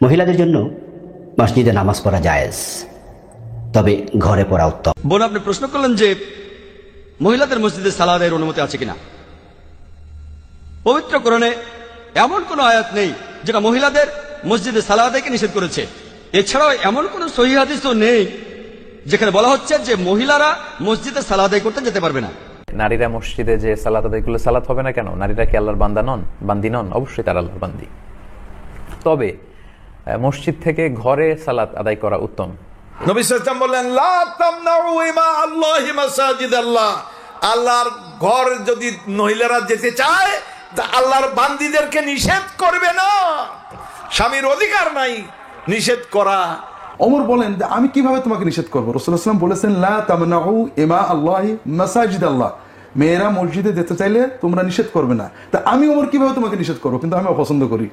মহিলাদের জন্য মসজিদে নামাজ পড়া জায়েজ, তবে ঘরে পড়া উত্তম। বোন, আপনি প্রশ্ন করলেন যে মহিলাদের মসজিদে সালাতের অনুমতি আছে কিনা। পবিত্র কোরআনে এমন কোন আয়াত নেই যেটা মহিলাদের মসজিদে সালাতকে নিষেধ করেছে। এছাড়াও এমন কোন সহিহ হাদিসও নেই যেখানে বলা হচ্ছে যে মহিলারা মসজিদে সালাত আদায় করতে যেতে পারবে না। নারীরা মসজিদে যে সালাত আদায় করলে সালাত হবে না কেন? নারীরা কি আল্লাহর বান্দি নন? অবশ্যই তারা আল্লাহর বান্দি। তবে মসজিদ থেকে ঘরে সালাত আদায় করা উত্তম। নবী সাল্লাল্লাহু আলাইহি ওয়াসাল্লাম বললেন, লা তামনাউ ইমা আল্লাহি মাসাজিদাল্লাহ। আল্লাহর ঘর যদি মহিলারা যেতে চায় তা আল্লাহর বান্দীদেরকে নিষেধ করবে না। স্বামীর অধিকার নাই নিষেধ করা। ওমর বলেন যে আমি কিভাবে তোমাকে নিষেধ করবো? রাসূলুল্লাহ সাল্লাল্লাহু আলাইহি ওয়াসাল্লাম বলেছেন, লা তামনাউ ইমা আল্লাহি মাসাজিদাল্লাহ। মেয়েরা মসজিদে যেতে চাইলে তোমরা নিষেধ করবে না। তা আমি ওমর কিভাবে তোমাকে নিষেধ করবো? কিন্তু আমি অপছন্দ করি।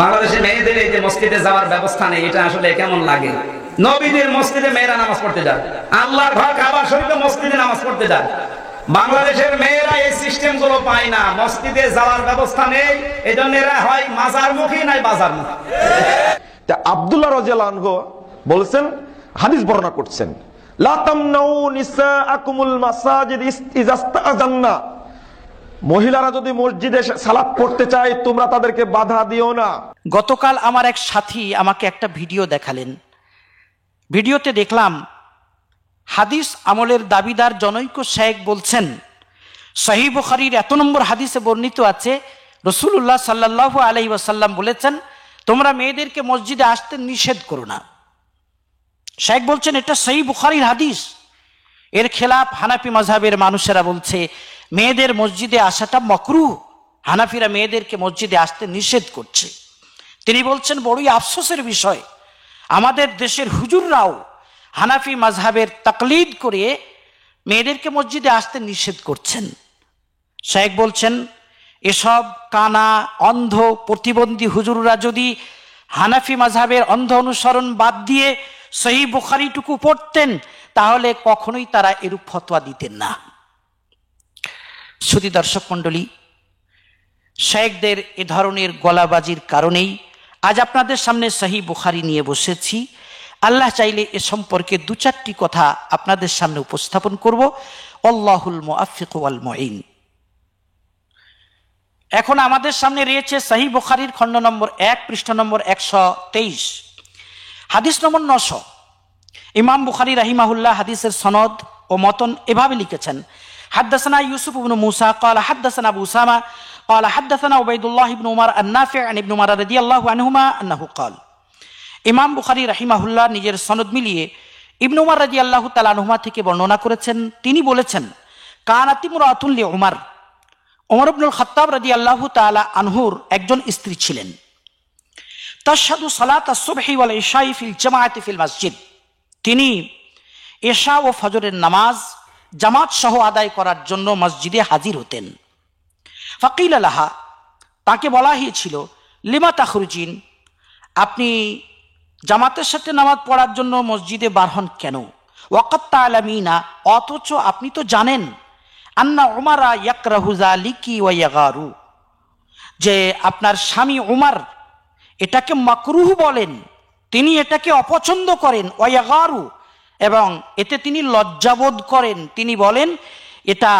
বাংলাদেশে মেয়েদের এই যে মসজিদে যাওয়ার ব্যবস্থা নেই, এটা আসলে কেমন লাগে? নবীদের মসজিদে মেয়েরা নামাজ পড়তে যায়, আল্লাহর ঘর কাবা শরীফে মসজিদে নামাজ পড়তে যায়। বাংলাদেশের মেয়েরা এই সিস্টেম গুলো পায় না, মসজিদে যাওয়ার ব্যবস্থা নেই, এজন্য এরা হয় মাজারমুখী নাই বাজারমুখী। আব্দুল্লাহ রাদিয়াল্লাহু আনহু বলেছেন, হাদিস বর্ণনা করছেন, লা তামনাউ নিসাআকুমুল মাসাজিদ ইজাস্তাযান্না। মহিলারা যদি মসজিদে সালাত পড়তে চায় তোমরা তাদেরকে বাধা দিও না। গতকাল আমার এক সাথী আমাকে একটা ভিডিও দেখালেন। ভিডিওতে দেখলাম হাদিস আমলের দাবিদার জনৈক শেখ বলছেন, সহিহ বুখারীর এত নম্বর হাদিসে বর্ণিত আছে, রাসূলুল্লাহ সাল্লাল্লাহু আলাইহি ওয়াসাল্লাম বলেছেন, তোমরা মেয়েদেরকে মসজিদে আসতে নিষেধ করো না। শেখ বলছেন এটা সহিহ বুখারীর হাদিস। এর খেলাফ হানাফি মাযহাবের মানুষেরা বলছে মেয়েদের মসজিদে আসাটা মাকরুহ, হানাফিরা মেয়েদেরকে মসজিদে আসতে নিষেধ করছে। তিনি বলছেন বড়ই আফসোসের বিষয়, আমাদের দেশের হুজুররাও হানাফি মাযহাবের তাকলিদ করে মেয়েদেরকে মসজিদে আসতে নিষেধ করছেন। শেখ বলছেন এসব কানা অন্ধ প্রতিবন্ধী হুজুররা যদি হানাফি মাযহাবের অন্ধ অনুসরণ বাদ দিয়ে সহিহ বুখারীটুকু পড়তেন তাহলে কখনোই তারা এরূপ ফতোয়া দিতেন না। শ্রোতা দর্শক মণ্ডলী, শেখদের এ ধরনের গলাবাজির কারণেই আজ আপনাদের সামনে সহিহ বুখারী নিয়ে বসেছি। আল্লাহ চাইলে এ সম্পর্কে দু চারটি কথা আপনাদের সামনে উপস্থাপন করব। আল্লাহুল মুআফফিক ওয়াল মুঈন। এখন আমাদের সামনে রয়েছে সহিহ বুখারীর খণ্ড নম্বর 1 পৃষ্ঠা নম্বর 123, হাদিস নম্বর 900। ইমাম বুখারী রাহিমাহুল্লাহ হাদিসের সনদ ও মতন এভাবে লিখেছেন, হাদদাসানা ইউসুফ ইবনে মুসা قال حدثنا ابو اسامه قال حدثنا عبيد الله بن عمر النافع عن ابن عمر رضي الله عنهما انه قال। ইমাম বুখারী রাহিমাহুল্লাহ নিজের সনদ মিলিয়ে ইবনে উমর রাদিয়াল্লাহু তাআলা আনহুমা থেকে বর্ণনা করেছেন, তিনি বলেছেন, কানাত ইমরাতুন লি উমর, ওমর ইবনুল খাত্তাব রাদিয়াল্লাহু তাআলা আনহুর একজন স্ত্রী ছিলেন। তাশহাদু সালাত আস-সুবহি ওয়াল ইশাই ফিল জামাআতি ফিল মসজিদ, তিনি এশা ও ফজরের নামাজ জামাত সহ আদায় করার জন্য মসজিদে হাজির হতেন। ফাকিলা লাহা, তাকে বলা হয়েছিল, লিমা তাখরুজিন, আপনি জামাতের সাথে নামাজ পড়ার জন্য মসজিদে বার হন কেন? ওয়াকাত তা'লামিনা, অথচ আপনি তো জানেন, আন্না উমারা ইয়াকরাহু যালিকি ওয়া ইয়াগারু, যে আপনার স্বামী উমর এটাকে মাকরুহ বলেন, তিনি এটাকে অপছন্দ করেন, ওয়া ইয়াগারু, এবং এতে তিনি লজ্জাবোধ করেন, তিনি বলেন এটা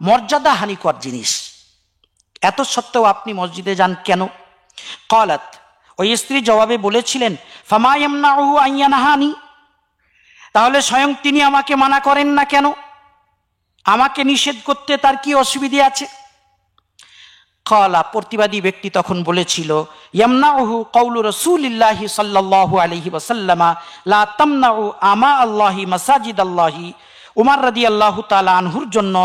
মর্যাদা হানিকর জিনিস। এত সত্ত্বেও আপনি মসজিদে যান কেন? ক্বালাত, ওই স্ত্রী জবাবে বলেছিলেন, ফামা ইয়ামনাউহু আন ইয়ানহানি, তাহলে স্বয়ং তিনি আমাকে মানা করেন না কেন? আমাকে নিষেধ করতে তার কি অসুবিধা আছে? ক্বালা, প্রতিবাদী ব্যক্তি তখন বলেছিল, ইয়ামনাউহু কওলু রাসূলিল্লাহি সাল্লাল্লাহু আলাইহি ওয়াসাল্লাম লা তামনাউ আমা আল্লাহি মাসাজিদাল্লাহি। উমর রাদিয়াল্লাহু তাআলা আনহুর জন্য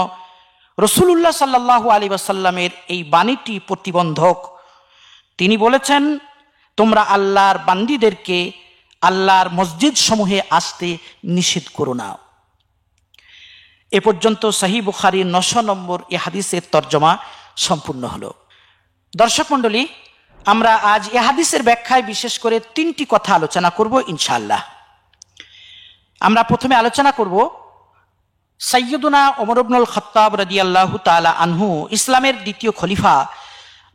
রাসূলুল্লাহ সাল্লাল্লাহু আলাইহি ওয়াসাল্লামের এই বাণীটি প্রতিবন্ধক। তিনি বলেছেন, তোমরা আল্লাহর বান্দীদেরকে আল্লাহর মসজিদ সমূহে আসতে নিষেধ করো না। এ পর্যন্ত সহিহ বুখারীর 900 নম্বর এ হাদিসের তর্জমা সম্পূর্ণ হলো। দর্শক মণ্ডলী, আমরা আজ এ হাদিসের ব্যাখ্যায় বিশেষ করে 3টি কথা আলোচনা করব ইনশাআল্লাহ। আমরা প্রথমে আলোচনা করব সাইয়্যিদুনা ওমর ইবনুল খাত্তাব রাদিয়াল্লাহু তাআলা আনহু, ইসলামের দ্বিতীয় খলিফা,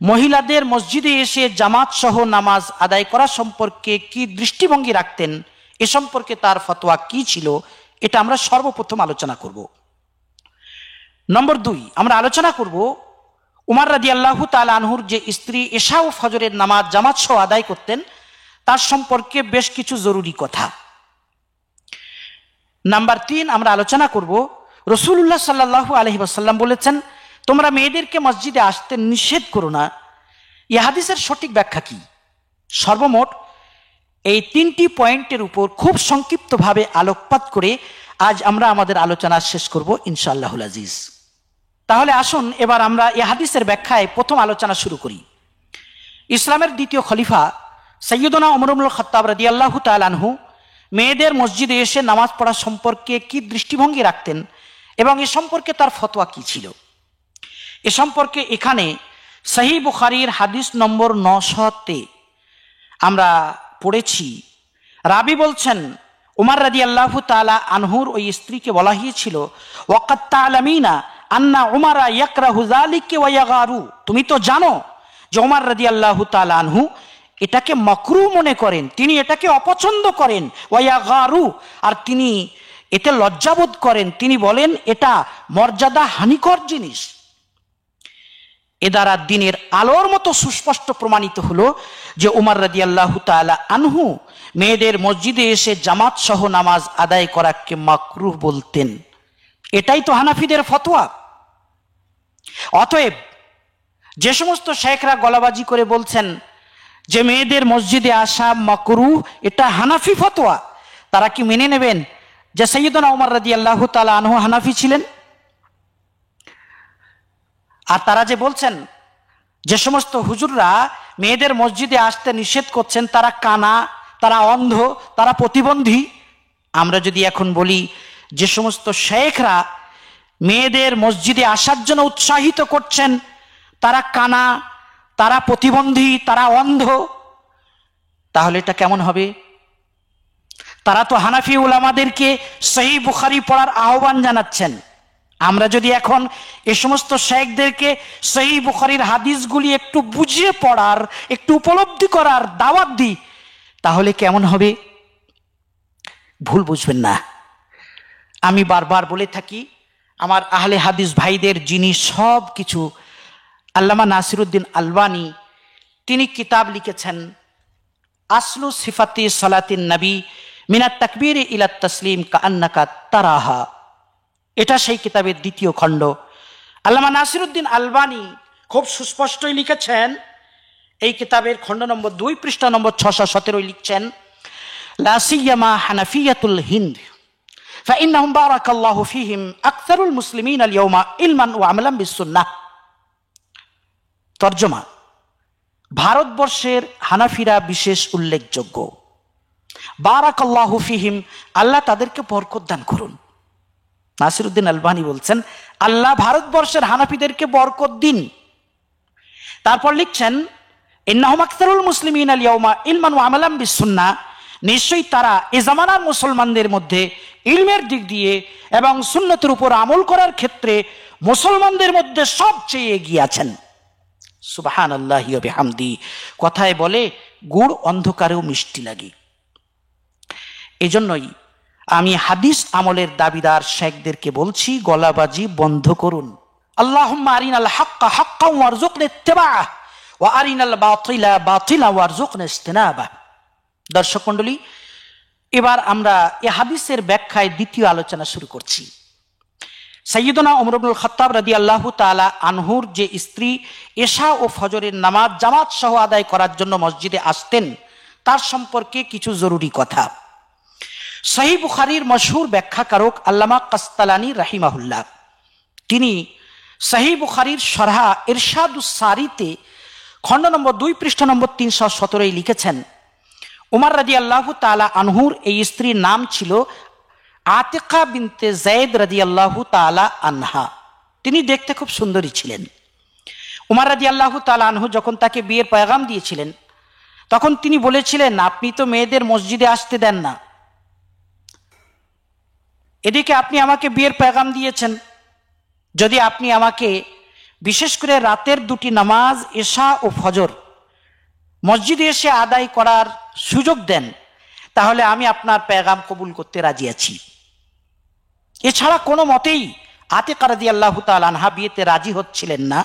মহিলাদের মসজিদে এসে জামাত সহ নামাজ আদায় করা সম্পর্কে কি দৃষ্টিভঙ্গি রাখতেন, এ সম্পর্কে তার ফতোয়া কি ছিল, এটা আমরা সর্বপ্রথম আলোচনা করব। নম্বর 2, আমরা আলোচনা করব উমর রাদিয়াল্লাহু তাআলা আনহুর যে স্ত্রী এশা ও ফজরের নামাজ জামাত সহ আদায় করতেন তার সম্পর্কে বেশ কিছু জরুরি কথা। নাম্বার 3, আমরা আলোচনা করব রাসূলুল্লাহ সাল্লাল্লাহু আলাইহি ওয়াসাল্লাম বলেছেন তোমরা মেয়েদেরকে মসজিদে আসতে নিষেধ করো না, এই হাদিসের সঠিক ব্যাখ্যা কি। সর্বমোট এই 3টি পয়েন্টের উপর খুব সংক্ষিপ্তভাবে আলোকপাত করে আজ আমরা আমাদের আলোচনা শেষ করব ইনশাআল্লাহুল আজিজ। তাহলে আসুন এবার আমরা এই হাদিসের ব্যাখ্যায় প্রথম আলোচনা শুরু করি। ইসলামের দ্বিতীয় খলিফা সৈয়দনা ওমর ইবনুল খাত্তাব রাদিয়াল্লাহু তাআলা আনহু মেয়েদের মসজিদে এসে নামাজ পড়া সম্পর্কে কি দৃষ্টিভঙ্গি রাখতেন এবং এ সম্পর্কে তার ফতোয়া কি ছিল, এ সম্পর্কে এখানে সহিহ বুখারীর হাদিস নম্বর 900-তে আমরা পড়েছি। রাবি বলছেন উমর রাদিয়াল্লাহু তাআলা আনহুর ওই স্ত্রীকে বলা হয়েছিল ওয়াকাত তা'লামিনা আন্না উমারা ইয়াকরাহু যালিকা ওয়া ইয়াগারু, তুমি তো জানো যে উমর রাদিয়াল্লাহু তাআলা আনহু এটাকে মাকরুহ মনে করেন, তিনি এটাকে অপছন্দ করেন, ওয়া ইয়াগারু, আর তিনি এতে লজ্জাবোধ করেন, তিনি বলেন এটা মর্যাদা হানিকর জিনিস। এ দ্বারা দিনের আলোর মতো সুস্পষ্ট প্রমাণিত হলো যে উমর রাদিয়াল্লাহু তাআলা আনহু মেয়েদের মসজিদে এসে জামাত সহ নামাজ আদায় করাকে মাকরুহ বলতেন। এটাই তো হানাফিদের ফতোয়া। অতএব যে সমস্ত শেখরা গলাবাজি করে বলছেন যে মেয়েদের মসজিদে আসা মাকরুহ, এটা হানাফি ফতোয়া, তারা কি মেনে নেবেন যে সাইয়্যিদনা উমর রাদিয়াল্লাহু তাআলা আনহু হানাফি ছিলেন? আর তারা যে বলছেন যে সমস্ত হুজুররা মেয়েদের মসজিদে আসতে নিষেধ করছেন তারা কানা, তারা অন্ধ, তারা প্রতিবন্ধী, আমরা যদি এখন বলি যে সমস্ত শেখরা মেয়েদের মসজিদে আসার জন্য উৎসাহিত করছেন তারা কানা, তারা প্রতিবন্ধী, তারা অন্ধ, তাহলে এটা কেমন হবে? তারা তো হানাফি উলামাদেরকে সহিহ বুখারী পড়ার আহ্বান জানাচ্ছেন। আমরা যদি এখন এই সমস্ত শেখদেরকে সহিহ বুখারীর হাদিসগুলি একটু বুঝিয়ে পড়ার, একটু উপলব্ধি করার দাওয়াত দিই, তাহলে কেমন হবে? ভুল বুঝবেন না। আমি বারবার বলে থাকি আমার আহলে হাদিস ভাইদের, যিনি সব কিছু আল্লামা নাসিরউদ্দিন আলবানী তিনি কিতাব লিখেছেন আসলু সিফাতি সালাতিন নবী মিনাত তাকবীর ইলা তাসলিম কাআন্নাকা তারাহা, এটা সেই কিতাবের 2য় খণ্ড। আল্লামা নাসিরউদ্দিন আলবানী খুব সুস্পষ্টই লিখেছেন এই কিতাবের খণ্ড নম্বর 2 পৃষ্ঠা নম্বর 617 লিখছেন লা সিয়ামা হানাফিয়াতুল হিন্দ ফাইন্নাহুম বারাকাল্লাহু ফীহিম আকসারুল মুসলিমিন আল ইয়াওমা ইলমান ওয়া আমালান বিসুন্নাহ। তরজমা: ভারতবর্ষের হানাফিরা বিশেষ উল্লেখযোগ্য, বারাকাল্লাহু ফীহিম, আল্লাহ তাদেরকে বরকত দান করুন। নাসিরউদ্দিন আলবানী বলছেন আল্লাহ ভারতবর্ষের হানাফিদেরকে বরকত দিন। তারপর লিখছেন ইন্নাহুম আকসারুল মুসলিমিন আল ইয়াওমা ইলমান ওয়া আমালান বিসুন্নাহ, নিশ্চয়ই তারা এ জামানার মুসলমানদের মধ্যে ইলমের দিক দিয়ে এবং সুন্নতের উপর আমল করার ক্ষেত্রে মুসলমানদের মধ্যে সবচেয়ে এগিয়ে আছেন। সুবহানাল্লাহি ওয়া বিহামদি, কথায় বলে গুড় অন্ধকারেও মিষ্টি লাগে। এজন্যই আমি হাদিস আমলের দাবিদার শেখদেরকে বলছি গলাবাজি বন্ধ করুন। আল্লাহুম্মা আরিনাল হাক্কা হাক্কান ওয়ারযুকনা ইত্তিবাআহ ওয়া আরিনাল বাতিলা বাতিলা ওয়ারযুকনা ইজতিনাবাহ। দর্শক মণ্ডলী, এবার আমরা এই হাদিসের ব্যাখ্যায় 2য় আলোচনা শুরু করছি। সাইয়্যিদনা ওমর ইবনুল খাত্তাব রাদিয়াল্লাহু তাআলা আনহুর যে স্ত্রী এশা ও ফজরের নামাজ জামাত সহ আদায় করার জন্য মসজিদে আসতেন তার সম্পর্কে কিছু জরুরি কথা। সহিহ বুখারীর মশহুর ব্যাখ্যাকারক আল্লামা কাসতালানী রাহিমাহুল্লাহ তিনি সহিহ বুখারীর শরহ ইরশাদুস সারিতে খণ্ড নম্বর 2 পৃষ্ঠা নম্বর 317 লিখেছেন উমর রাদিয়াল্লাহু তাআলা আনহুর এই স্ত্রীর নাম ছিল আতিকা বিনতে যায়েদ রাদিয়াল্লাহু তাআলা আনহা। তিনি দেখতে খুব সুন্দরী ছিলেন। উমর রাদিয়াল্লাহু তাআলা আনহু যখন তাকে বিয়ের পয়গাম দিয়েছিলেন তখন তিনি বলেছিলেন আপনি তো মেয়েদের মসজিদে আসতে দেন না, এদিকে আপনি আমাকে বিয়ের পয়গাম দিয়েছেন, যদি আপনি আমাকে বিশেষ করে রাতের দুটি নামাজ এশা ও ফজর মসজিদে এসে আদায় করার সুযোগ দেন, তাহলে আমি আপনার পেগাম কবুল করতে রাজি আছি। এছাড়া কোনো মতেই আতিকা রাদিয়াল্লাহু তাআলা আনহা বিয়েতে রাজি হচ্ছিলেন না,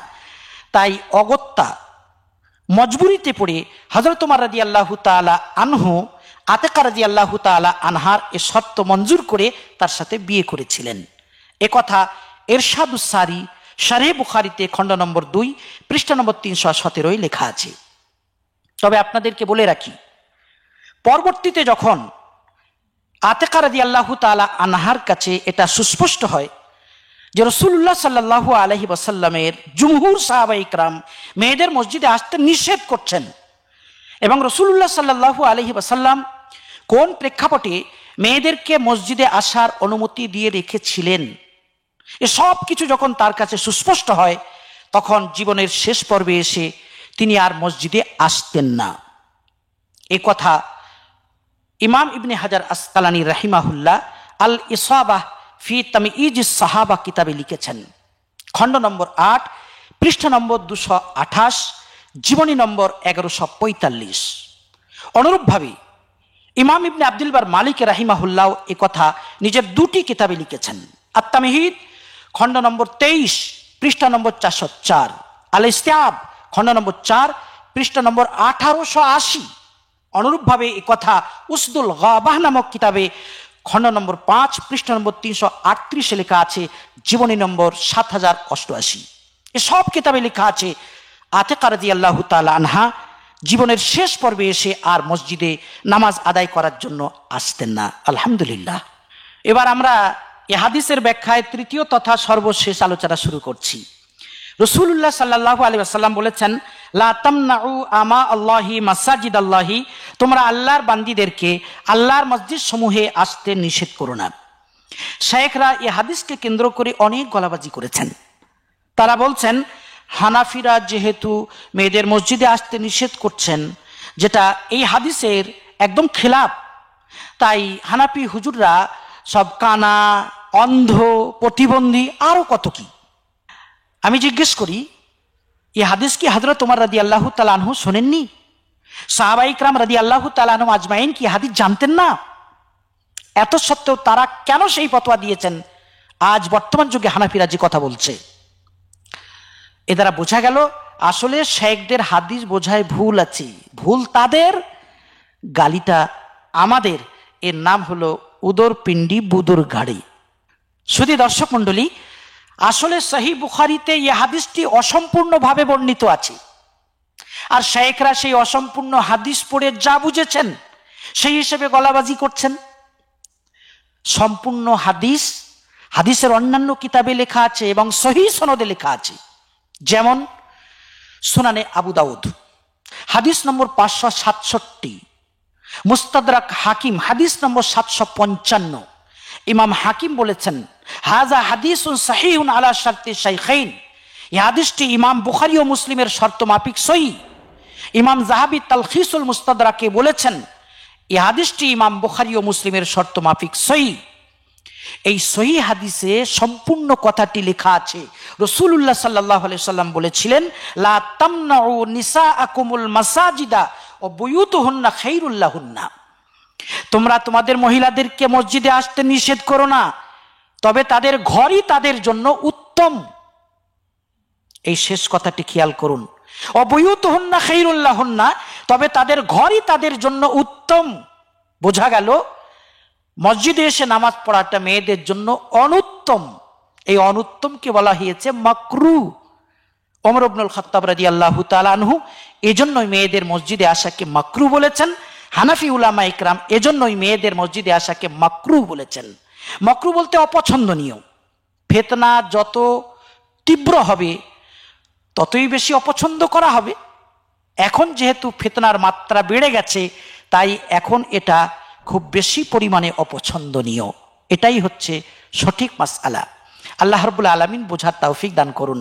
তাই অগত্যা মজবুরিতে পড়ে হযরত ওমর রাদিয়াল্লাহু তাআলা আনহু আতিকা রাদিয়াল্লাহু তাআলা আনহার এ শর্ত মঞ্জুর করে তার সাথে বিয়ে করেছিলেন। এ কথা ইরশাদুস সারি শারহে বুখারীতে খণ্ড নম্বর 2 পৃষ্ঠা নম্বর 317 লেখা আছে। তবে আপনাদেরকে বলে রাখি, পরবর্তীতে যখন আতিকা রাদিয়াল্লাহু তাআলা আনহার কাছে এটা সুস্পষ্ট হয় যে রাসূলুল্লাহ সাল্লাল্লাহু আলাইহি ওয়াসাল্লামের জুমহুর সাহাবায়ে ইকরাম মেয়েদের মসজিদে আসতে নিষেধ করছেন, এবং রাসূলুল্লাহ সাল্লাল্লাহু আলাইহি ওয়াসাল্লাম কোন প্রেক্ষাপটে মেয়েদেরকে মসজিদে আসার অনুমতি দিয়ে রেখেছিলেন, এসব কিছু যখন তার কাছে সুস্পষ্ট হয়, তখন জীবনের শেষ পর্বে এসে তিনি আর মসজিদে আসতেন না। এ কথা ইমাম ইবনে হাজার আসকালানী রাহিমাহুল্লাহ আল ইসাবাহ ফি তামইজিস সাহাবা কিতাবে লিখেছেন, খণ্ড নম্বর 8 পৃষ্ঠা নম্বর 228, জীবনী নম্বর 1145। অনুরূপভাবে ইমাম ইবনে আব্দুল বার মালিক রাহিমাহুল্লাহ এ কথা নিজের দুটি কিতাবে লিখেছেন, আত-তামহিদ খণ্ড নম্বর 23 পৃষ্ঠা নম্বর 404, আল ইস্তিআব খণ্ড নম্বর 4 পৃষ্ঠা নম্বর 1880। অনুরূপভাবে এ কথা উসদুল গাবাহ নামক কিতাবে খণ্ড নম্বর 5 পৃষ্ঠা নম্বর 338 লেখা আছে, জীবনী নম্বর 7088। এসব কিতাবে লেখা আছে আতিকা রাদিয়াল্লাহু তাআলা আনহা জীবনের শেষ পর্বে এসে আর মসজিদে নামাজ আদায় করার জন্য আসতেন না। আলহামদুলিল্লাহ। এবার আমরা এ হাদিসের ব্যাখ্যায় তৃতীয় তথা সর্বশেষ আলোচনা শুরু করছি। রাসূলুল্লাহ সাল্লাল্লাহু আলাইহি ওয়াসাল্লাম বলেছেন, লা তামনাউ আমা আল্লাহি মাসাজিদ আল্লাহি, তোমরা আল্লাহর বান্দীদেরকে আল্লাহর মসজিদ সমূহে আসতে নিষেধ করো না। শায়েখরা এই হাদিসকে কেন্দ্র করে অনেক গলাবাজি করেছেন। তারা বলছেন, হানাফিরা যেহেতু মেয়েদের মসজিদে আসতে নিষেধ করছেন, যেটা এই হাদিসের একদম খেলাফ, তাই হানাফি হুজুররা সব কানা, অন্ধ, প্রতিবন্ধী, আরো কত কি। আমি জিজ্ঞেস করি, এই হাদিস কি হযরত ওমর রাদিয়াল্লাহু তাআলা আনহু শোনেননি? সাহাবায়ে ইকরাম রাদিয়াল্লাহু তাআলা আনহুম আজমাইন কি হাদিস জানতেন না? এত সত্ত্বেও তারা কেন সেই ফতোয়া দিয়েছেন আজ বর্তমান যুগে হানাফিরা যে কথা বলছে? এ দ্বারা বোঝা গেল আসলে শেখদের হাদিস বোঝায় ভুল আছে, ভুল তাদের, গালিটা আমাদের। এর নাম হলো উদর পিণ্ডি বুদুর গাড়ি। শুধু দর্শক মণ্ডলী, আসলে সহিহ বুখারীতে এই হাদিসটি অসম্পূর্ণভাবে বর্ণিত আছে, আর শায়েখরা সেই অসম্পূর্ণ হাদিস পড়ে যা বুঝেছেন সেই হিসেবে গলাবাজি করছেন। সম্পূর্ণ হাদিস হাদিসের অন্যান্য কিতাবে লেখা আছে এবং সহিহ সনদে লেখা আছে, যেমন সুনানে আবু দাউদ হাদিস নম্বর 567, মুস্তাদরাক হাকিম হাদিস নম্বর 755। ইমাম হাকিম বলেছেন, হাযা হাদিসুন সাহিহুন আলা শারতি শাইখাইন, এই হাদিসটি ইমাম বুখারী ও মুসলিমের শর্ত মাফিক সহিহ। ইমাম যাহাবী তালখিসুল মুস্তাদরাকে বলেছেন, এই হাদিসটি ইমাম বুখারী ও মুসলিমের শর্ত মাফিক সহিহ। এই সহিহ হাদিসে সম্পূর্ণ কথাটি লেখা আছে। রাসূলুল্লাহ সাল্লাল্লাহু আলাইহি সাল্লাম বলেছিলেন, লা তামনাউ নিসাআকুমুল মাসাজিদা ওয়া বুয়ুতুহুন্না খায়রুল লাহুন্না, তোমরা তোমাদের মহিলাদেরকে মসজিদে আসতে নিষেধ করো না, তবে তাদের ঘরই তাদের জন্য উত্তম। এই শেষ কথাটি খেয়াল করুন, ওয়া বুয়ুতুহুন্না খায়রুল লাহুন্না, তবে তাদের ঘরই তাদের জন্য উত্তম। বোঝা গেল মসজিদে এসে নামাজ পড়াটা মেয়েদের জন্য অনুত্তম। এই অনুত্তমকে বলা হয়েছে মাকরুহ। ওমর ইবনুল খাত্তাব রাদিয়াল্লাহু তাআলা আনহু এজন্যই মেয়েদের মসজিদে আসাকে মাকরুহ বলেছেন। হানাফি উলামা ইকরাম এজন্যই মেয়েদের মসজিদে আসাকে মাকরুহ বলেছেন। মাকরুহ বলতে অপছন্দনীয়। ফিতনা যত তীব্র হবে ততই বেশি অপছন্দ করা হবে। এখন যেহেতু ফিতনার মাত্রা বেড়ে গেছে, তাই এখন এটা খুব বেশি পরিমাণে অপছন্দনীয়। এটাই হচ্ছে সঠিক মাসআলা। আল্লাহ রাব্বুল আলামিন বোঝার তৌফিক দান করুন।